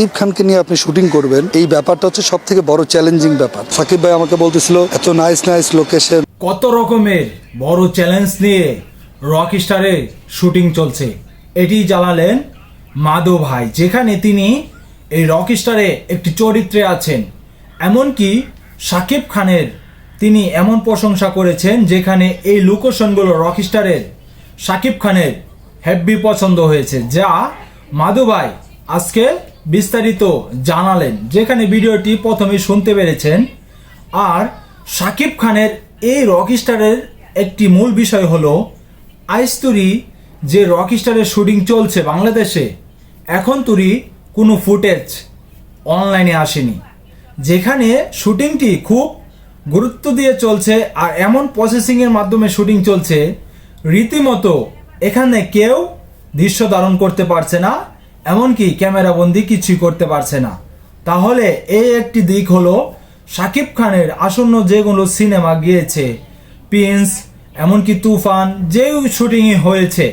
সাকিব খানকে নিয়ে আপনি শুটিং করবেন, এই ব্যাপারটা হচ্ছে সব থেকে বড় চ্যালেঞ্জিং ব্যাপার। সাকিব ভাই আমাকে বলতেছিল এত নাইস নাইস লোকেশন, কত রকমের বড় চ্যালেঞ্জ নিয়ে রকস্টারে শুটিং চলছে, এটি জানালেন মাধব ভাই, যেখানে তিনি এই রকস্টারে একটি চরিত্রে আছেন। এমনকি সাকিব খানের তিনি এমন প্রশংসা করেছেন যেখানে এই লোকেশনগুলো রকস্টারের সাকিব খানের হেভি পছন্দ হয়েছে, যা মাধব ভাই আজকে বিস্তারিত জানালেন, যেখানে ভিডিওটি প্রথমে শুনতে পেরেছেন। আর সাকিব খানের এই রকস্টারের একটি মূল বিষয় হলো আইস তুরি যে রকস্টারের শুটিং চলছে বাংলাদেশে, এখন তুরি কোনো ফুটেজ অনলাইনে আসেনি, যেখানে শুটিংটি খুব গুরুত্ব দিয়ে চলছে। আর এমন প্রসেসিংয়ের মাধ্যমে শুটিং চলছে, রীতিমতো এখানে কেউ দৃশ্য ধারণ করতে পারছে না, এমনকি ক্যামেরা বন্দি কিছুই করতে পারছে না। তাহলে এই একটি দিক হলো সাকিব খানের আসন্ন যেগুলো সিনেমা গিয়েছে, প্রিন্স এমনকি তুফান, যে শুটিংই হয়েছে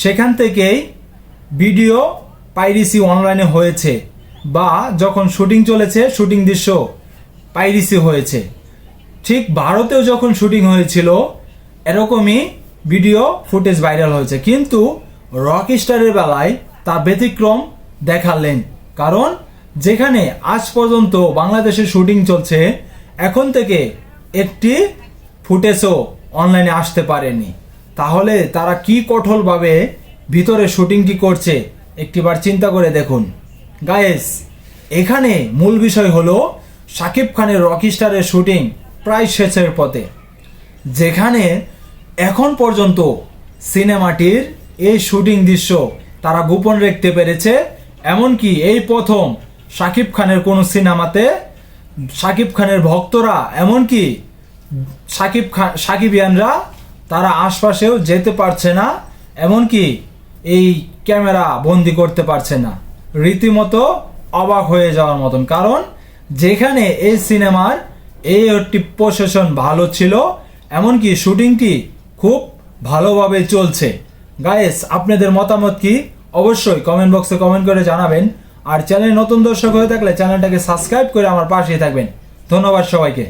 সেখান থেকেই ভিডিও পাইরেসি অনলাইনে হয়েছে, বা যখন শুটিং চলেছে শুটিং দৃশ্য পাইরেসি হয়েছে। ঠিক ভারতেও যখন শুটিং হয়েছিল এরকমই ভিডিও ফুটেজ ভাইরাল হয়েছে, কিন্তু রকস্টারের বেলায় তা ব্যতিক্রম দেখালেন। কারণ যেখানে আজ পর্যন্ত বাংলাদেশে শুটিং চলছে, এখন থেকে একটি ফুটেজও অনলাইনে আসতে পারেনি। তাহলে তারা কি কঠোরভাবে ভিতরে শুটিংটি করছে একটিবার চিন্তা করে দেখুন গাইস। এখানে মূল বিষয় হলো সাকিব খানের রকস্টারের শুটিং প্রায় শেষের পথে, যেখানে এখন পর্যন্ত সিনেমাটির এই শুটিং দৃশ্য তারা গোপন রাখতে পেরেছে। এমনকি এই প্রথম সাকিব খানের কোনো সিনেমাতে সাকিব খানের ভক্তরা, এমনকি সাকিবিয়ানরা তারা আশপাশেও যেতে পারছে না, এমনকি এই ক্যামেরা বন্দি করতে পারছে না। রীতিমতো অবাক হয়ে যাওয়ার মতন, কারণ যেখানে এই সিনেমার এই একটি প্রশাসন ভালো ছিল, এমনকি শুটিংটি খুব ভালোভাবে চলছে। গাইস, আপনাদের মতামত কি অবশ্যই কমেন্ট বক্সে কমেন্ট করে জানাবেন। আর চ্যানেল নতুন দর্শক হয়ে থাকলে চ্যানেলটাকে সাবস্ক্রাইব করে আমার পাশেই থাকবেন। ধন্যবাদ সবাইকে।